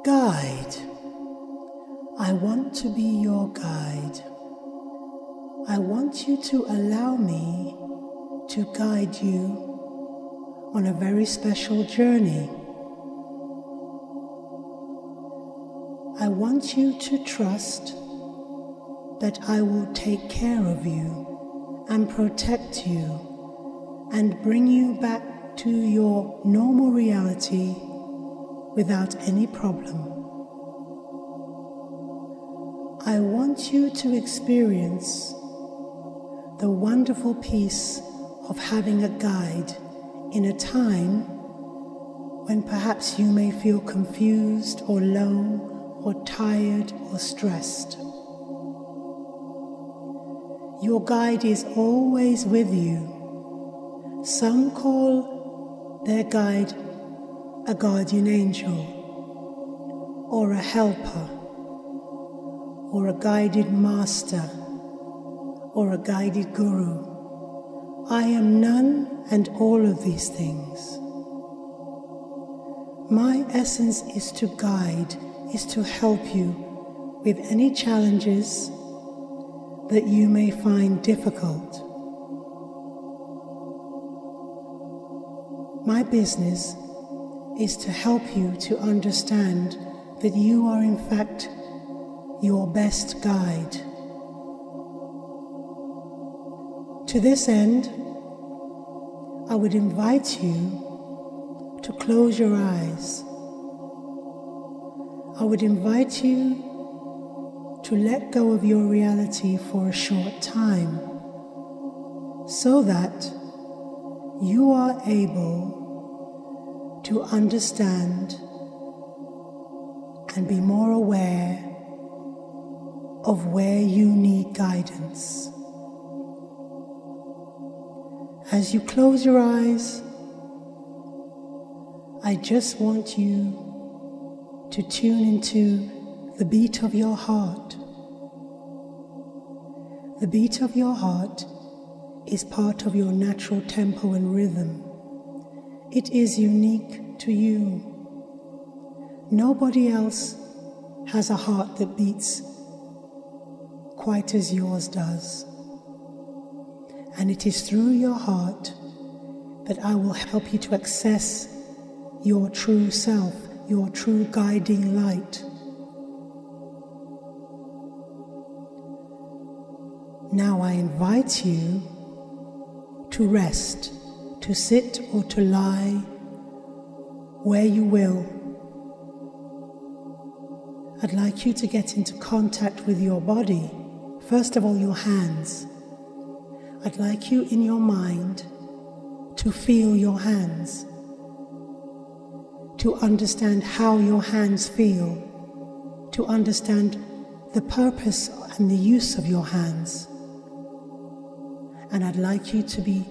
Guide. I want to be your guide. I want you to allow me to guide you on a very special journey. I want you to trust that I will take care of you and protect you and bring you back to your normal reality without any problem. I want you to experience the wonderful peace of having a guide in a time when perhaps you may feel confused or low or tired or stressed. Your guide is always with you. Some call their guide a guardian angel, or a helper, or a guided master, or a guided guru. I am none and all of these things. My essence is to guide, is to help you with any challenges that you may find difficult. My business is to help you to understand that you are in fact your best guide. To this end, I would invite you to close your eyes. I would invite you to let go of your reality for a short time so that you are able to understand and be more aware of where you need guidance. As you close your eyes, I just want you to tune into the beat of your heart. The beat of your heart is part of your natural tempo and rhythm. It is unique to you. Nobody else has a heart that beats quite as yours does. And it is through your heart that I will help you to access your true self, your true guiding light. Now I invite you to rest, to sit or to lie where you will. I'd like you to get into contact with your body. First of all, your hands. I'd like you in your mind to feel your hands, to understand how your hands feel, to understand the purpose and the use of your hands. And I'd like you to be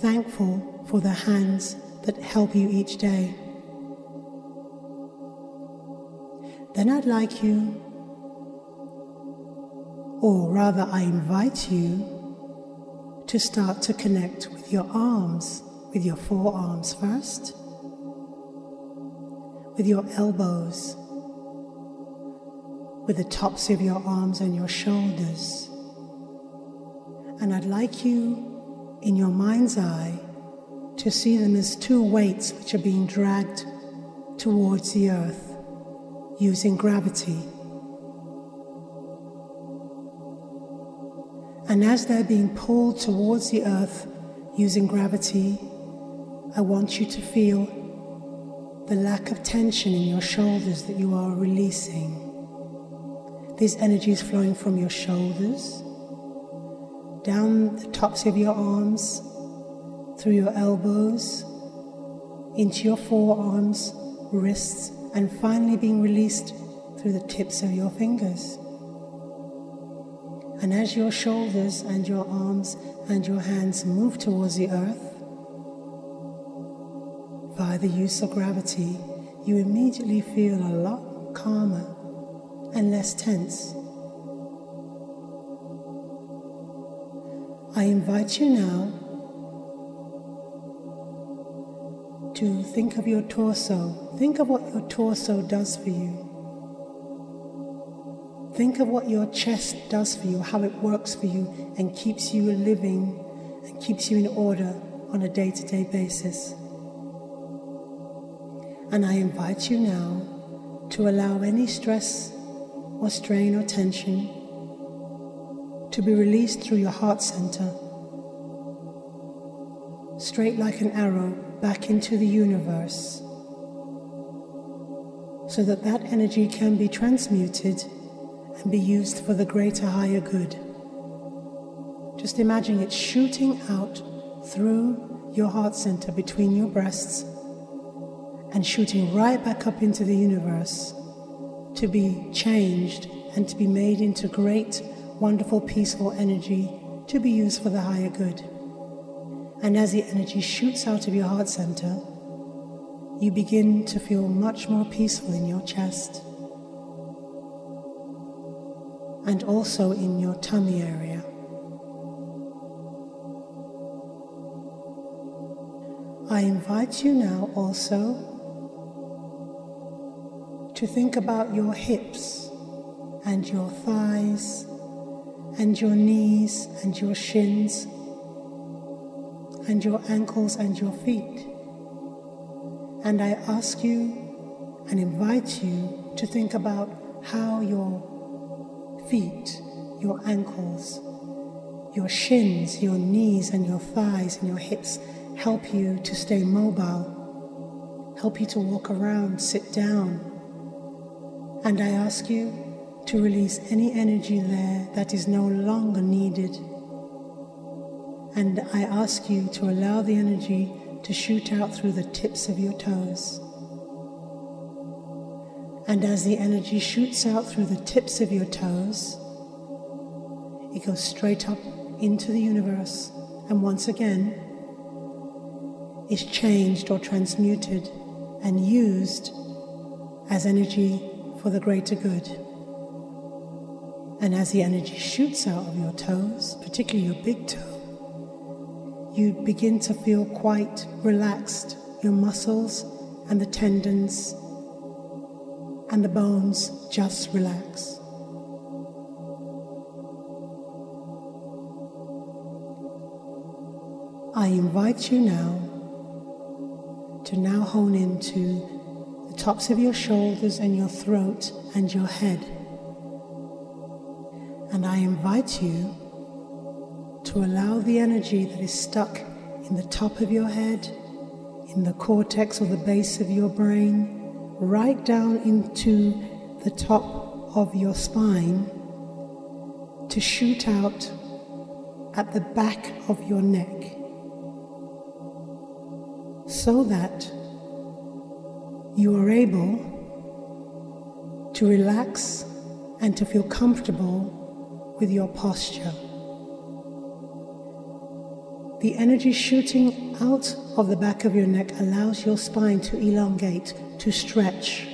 thankful for the hands that help you each day. Then I'd like you, or rather I invite you, to start to connect with your arms, with your forearms first, with your elbows, with the tops of your arms and your shoulders. And I'd like you, in your mind's eye, to see them as two weights which are being dragged towards the earth using gravity. And as they're being pulled towards the earth using gravity, I want you to feel the lack of tension in your shoulders that you are releasing. These energies flowing from your shoulders, down the tops of your arms, through your elbows, into your forearms, wrists, and finally being released through the tips of your fingers. And as your shoulders and your arms and your hands move towards the earth, via the use of gravity, you immediately feel a lot calmer and less tense. I invite you now to think of your torso. Think of what your torso does for you. Think of what your chest does for you, how it works for you and keeps you living and keeps you in order on a day-to-day basis. And I invite you now to allow any stress or strain or tension to be released through your heart center, straight like an arrow back into the universe, so that that energy can be transmuted and be used for the greater, higher good. Just imagine it shooting out through your heart center between your breasts and shooting right back up into the universe to be changed and to be made into great, wonderful, peaceful energy to be used for the higher good. And as the energy shoots out of your heart center, you begin to feel much more peaceful in your chest and also in your tummy area. I invite you now also to think about your hips and your thighs and your knees and your shins and your ankles and your feet. And I ask you and invite you to think about how your feet, your ankles, your shins, your knees and your thighs and your hips help you to stay mobile, help you to walk around, sit down. And I ask you to release any energy there that is no longer needed. And I ask you to allow the energy to shoot out through the tips of your toes. And as the energy shoots out through the tips of your toes, it goes straight up into the universe and once again is changed or transmuted and used as energy for the greater good. And as the energy shoots out of your toes, particularly your big toe, you begin to feel quite relaxed. Your muscles and the tendons and the bones just relax. I invite you now to hone into the tops of your shoulders and your throat and your head. And I invite you to allow the energy that is stuck in the top of your head, in the cortex or the base of your brain, right down into the top of your spine to shoot out at the back of your neck, so that you are able to relax and to feel comfortable with your posture. The energy shooting out of the back of your neck allows your spine to elongate, to stretch.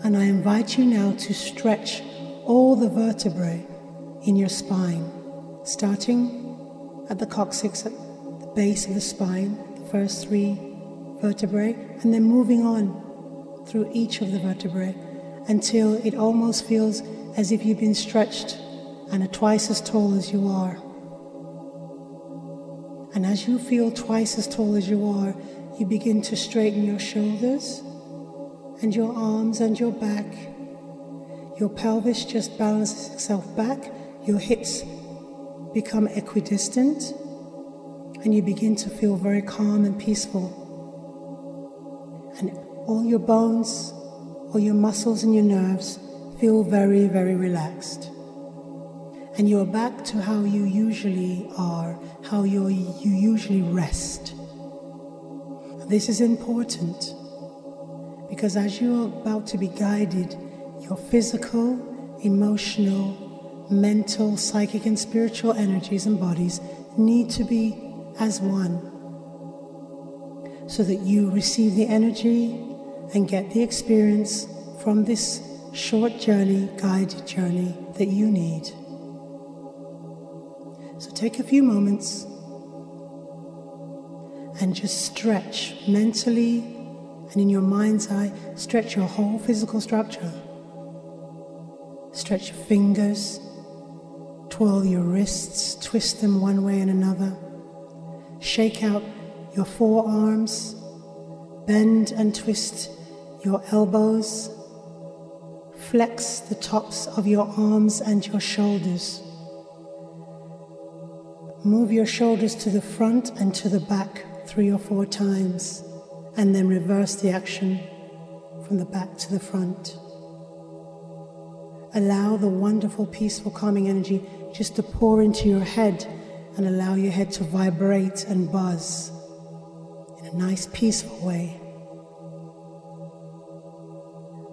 And I invite you now to stretch all the vertebrae in your spine, starting at the coccyx, at the base of the spine, the first 3 vertebrae, and then moving on through each of the vertebrae until it almost feels as if you've been stretched and are twice as tall as you are. And as you feel twice as tall as you are, you begin to straighten your shoulders and your arms and your back. Your pelvis just balances itself back. Your hips become equidistant and you begin to feel very calm and peaceful. And all your bones, all your muscles and your nerves feel very, very relaxed. And you're back to how you usually are, how you usually rest. This is important because as you're about to be guided, your physical, emotional, mental, psychic, and spiritual energies and bodies need to be as one, so that you receive the energy and get the experience from this short journey, guided journey that you need. So take a few moments and just stretch mentally and in your mind's eye, stretch your whole physical structure. Stretch your fingers, twirl your wrists, twist them one way and another. Shake out your forearms, bend and twist your elbows, flex the tops of your arms and your shoulders. Move your shoulders to the front and to the back 3 or 4 times, and then reverse the action from the back to the front. Allow the wonderful, peaceful, calming energy just to pour into your head, and allow your head to vibrate and buzz in a nice, peaceful way.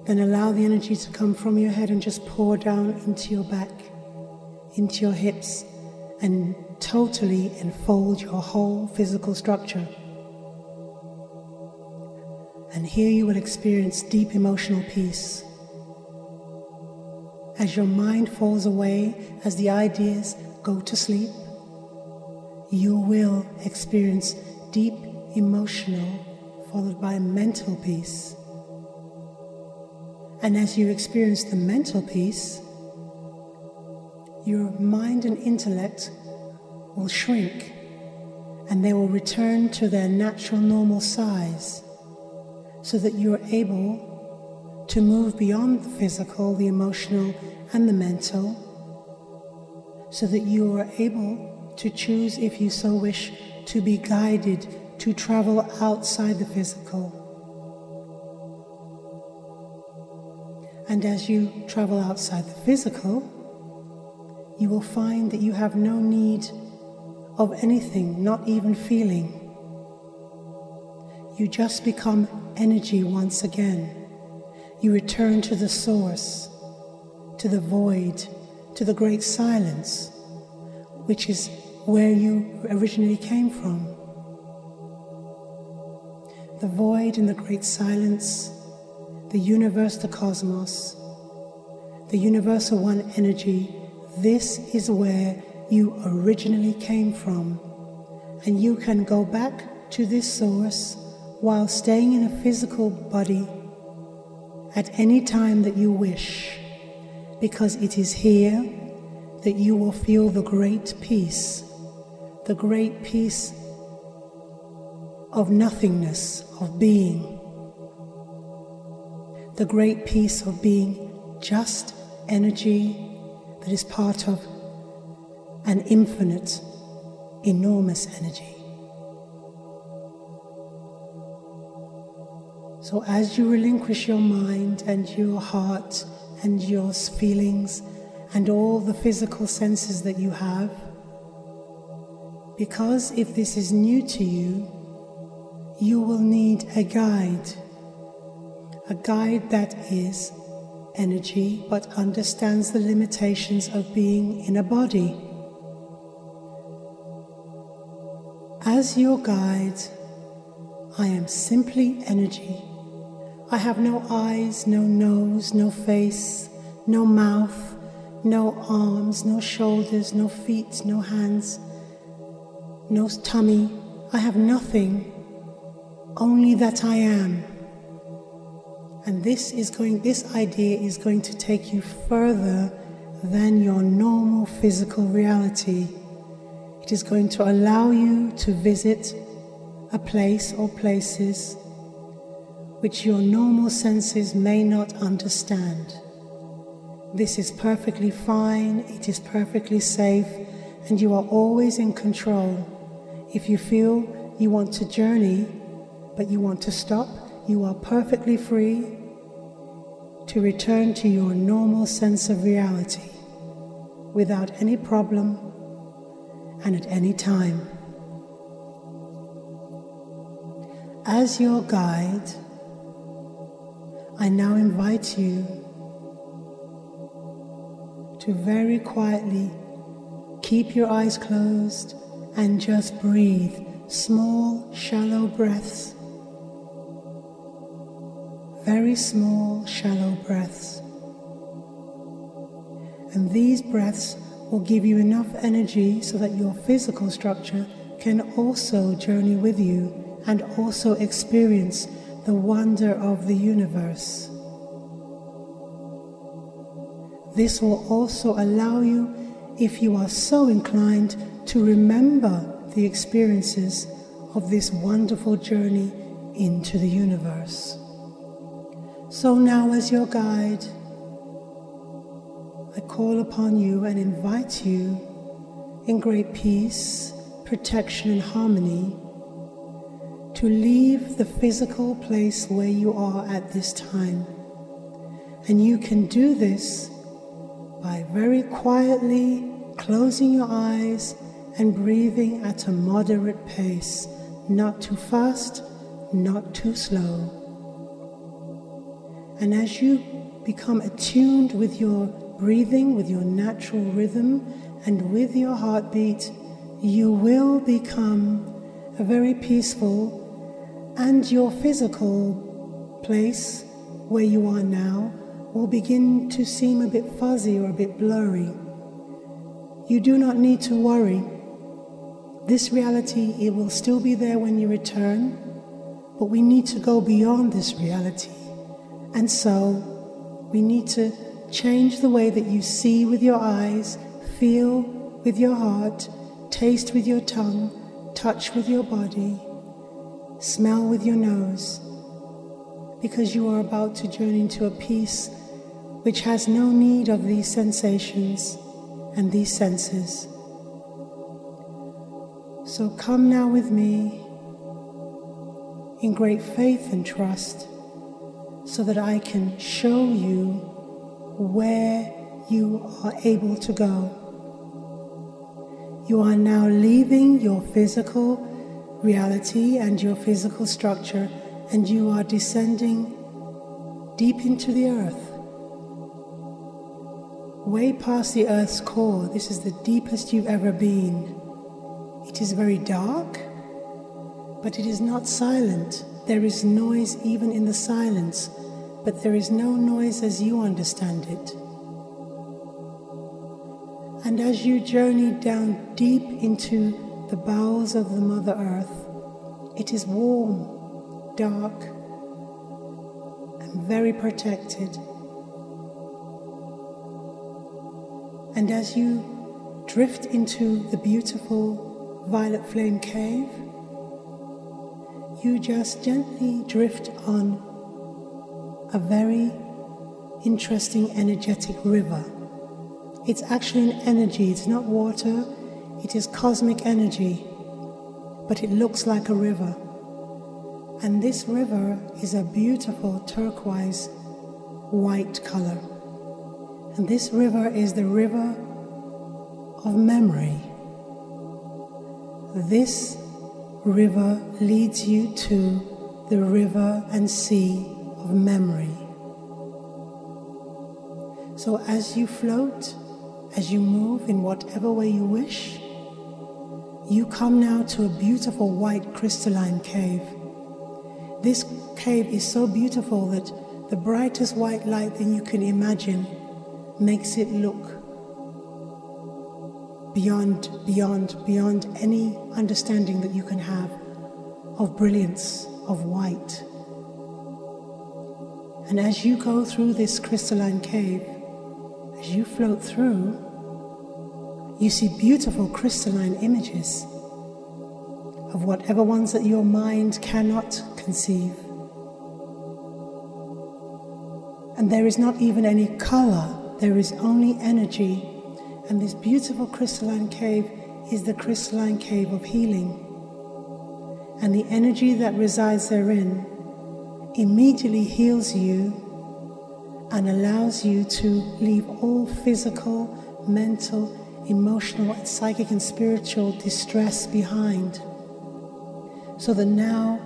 Then allow the energy to come from your head and just pour down into your back, into your hips, and totally enfold your whole physical structure. And here you will experience deep emotional peace. As your mind falls away, as the ideas go to sleep, you will experience deep emotional followed by mental peace. And as you experience the mental peace, your mind and intellect will shrink, and they will return to their natural normal size, so that you are able to move beyond the physical, the emotional, and the mental, so that you are able to choose, if you so wish, to be guided to travel outside the physical. And as you travel outside the physical, you will find that you have no need of anything, not even feeling. You just become energy once again. You return to the source, to the void, to the great silence, which is where you originally came from. The void and the great silence, the universe, the cosmos, the universal one energy, this is where you originally came from. And you can go back to this source while staying in a physical body at any time that you wish, because it is here that you will feel the great peace of nothingness, of being, the great peace of being just energy that is part of an infinite, enormous energy. So as you relinquish your mind and your heart and your feelings and all the physical senses that you have, because if this is new to you, you will need a guide that is energy but understands the limitations of being in a body. As your guide, I am simply energy. I have no eyes, no nose, no face, no mouth, no arms, no shoulders, no feet, no hands, no tummy. I have nothing, only that I am. And this idea is going to take you further than your normal physical reality. It is going to allow you to visit a place or places which your normal senses may not understand. This is perfectly fine, it is perfectly safe, and you are always in control. If you feel you want to journey, but you want to stop, you are perfectly free to return to your normal sense of reality without any problem and at any time. As your guide, I now invite you to very quietly keep your eyes closed and just breathe small, shallow breaths. Very small, shallow breaths. And these breaths will give you enough energy so that your physical structure can also journey with you and also experience the wonder of the universe. This will also allow you, if you are so inclined, to remember the experiences of this wonderful journey into the universe. So now, as your guide, I call upon you and invite you in great peace, protection and harmony to leave the physical place where you are at this time. And you can do this by very quietly closing your eyes and breathing at a moderate pace, not too fast, not too slow. And as you become attuned with your breathing, with your natural rhythm, and with your heartbeat, you will become a very peaceful, and your physical place where you are now will begin to seem a bit fuzzy or a bit blurry. You do not need to worry. This reality, it will still be there when you return, but we need to go beyond this reality. And so we need to change the way that you see with your eyes, feel with your heart, taste with your tongue, touch with your body, smell with your nose, because you are about to journey into a peace which has no need of these sensations and these senses. So come now with me in great faith and trust, so that I can show you where you are able to go. You are now leaving your physical reality and your physical structure, and you are descending deep into the earth, way past the earth's core. This is the deepest you've ever been. It is very dark, but it is not silent. There is noise even in the silence, but there is no noise as you understand it. And as you journey down deep into the bowels of the Mother Earth, it is warm, dark, and very protected. And as you drift into the beautiful violet flame cave, you just gently drift on a very interesting energetic river. It's actually an energy, it's not water, it is cosmic energy, but it looks like a river. And this river is a beautiful turquoise white color. And this river is the river of memory. This river leads you to the river and sea of memory. So as you float, as you move in whatever way you wish, you come now to a beautiful white crystalline cave. This cave is so beautiful that the brightest white light that you can imagine makes it look beyond any understanding that you can have of brilliance, of white. And as you go through this crystalline cave, as you float through, you see beautiful crystalline images of whatever ones that your mind cannot conceive. And there is not even any color, there is only energy. And this beautiful crystalline cave is the crystalline cave of healing. And the energy that resides therein immediately heals you and allows you to leave all physical, mental, emotional, and psychic and spiritual distress behind. So that now,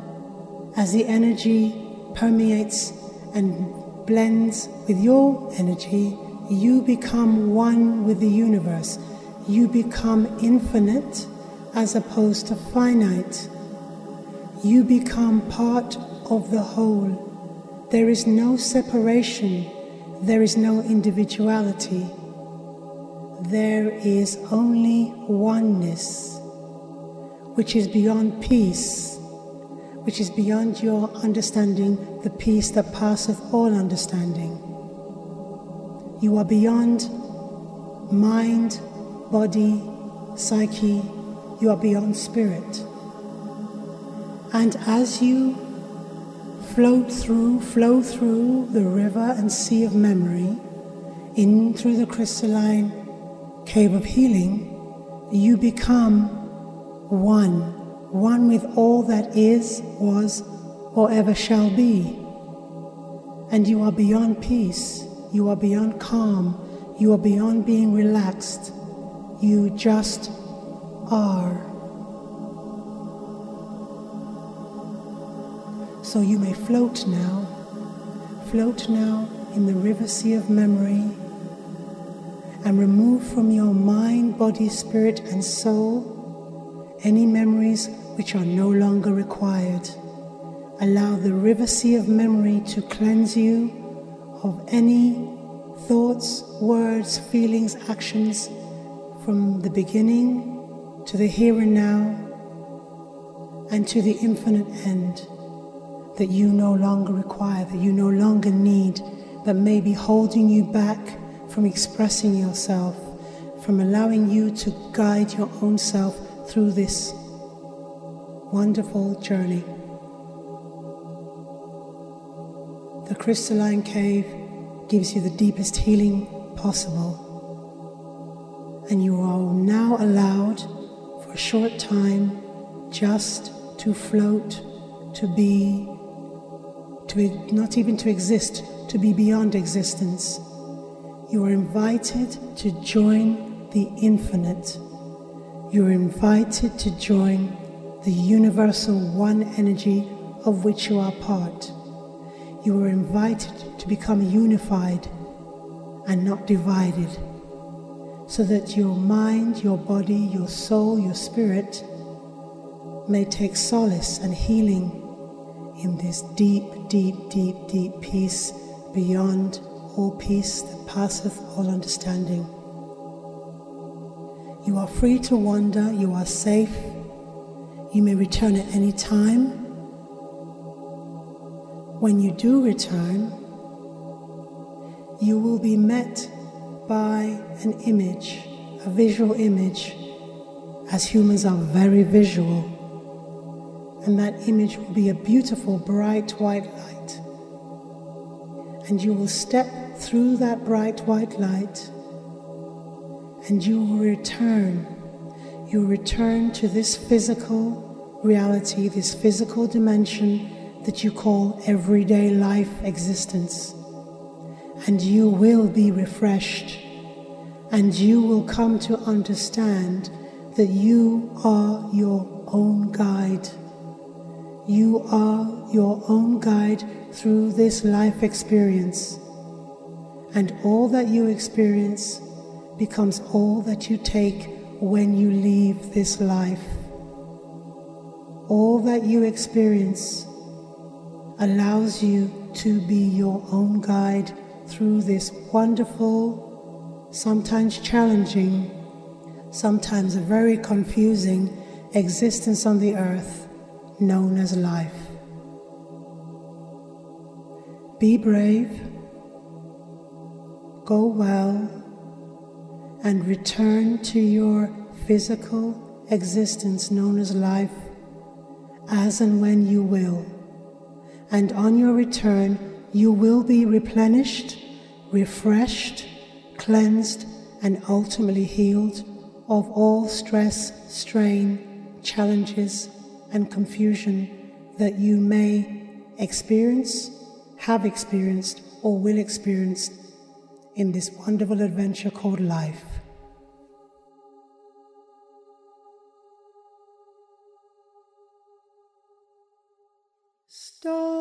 as the energy permeates and blends with your energy, you become one with the universe. You become infinite as opposed to finite. You become part of the whole. There is no separation. There is no individuality. There is only oneness, which is beyond peace, which is beyond your understanding, the peace that passeth all understanding. You are beyond mind, body, psyche. You are beyond spirit. And as you flow through the river and sea of memory, in through the crystalline cave of healing, you become one with all that is, was, or ever shall be. And you are beyond peace, you are beyond calm, you are beyond being relaxed. You just are. So you may float now in the river sea of memory, and remove from your mind, body, spirit, and soul any memories which are no longer required. Allow the river sea of memory to cleanse you of any thoughts, words, feelings, actions from the beginning to the here and now and to the infinite end that you no longer require, that you no longer need, that may be holding you back from expressing yourself, from allowing you to guide your own self through this wonderful journey. The crystalline cave gives you the deepest healing possible, and you are now allowed for a short time just to float, to be, not even to exist, to be beyond existence. You are invited to join the infinite. You are invited to join the universal one energy of which you are part. You are invited to become unified and not divided, so that your mind, your body, your soul, your spirit may take solace and healing in this deep, deep, deep, deep peace beyond all peace that passeth all understanding. You are free to wander, you are safe, you may return at any time. When you do return, you will be met by an image, a visual image, as humans are very visual. And that image will be a beautiful, bright, white light. And you will step through that bright, white light, and you will return. You will return to this physical reality, this physical dimension that you call everyday life existence. And you will be refreshed, and you will come to understand that you are your own guide. You are your own guide through this life experience. And all that you experience becomes all that you take when you leave this life. All that you experience allows you to be your own guide through this wonderful, sometimes challenging, sometimes very confusing existence on the earth known as life. Be brave, go well, and return to your physical existence known as life as and when you will. And on your return, you will be replenished, refreshed, cleansed, and ultimately healed of all stress, strain, challenges, and confusion that you may experience, have experienced, or will experience in this wonderful adventure called life. Stop.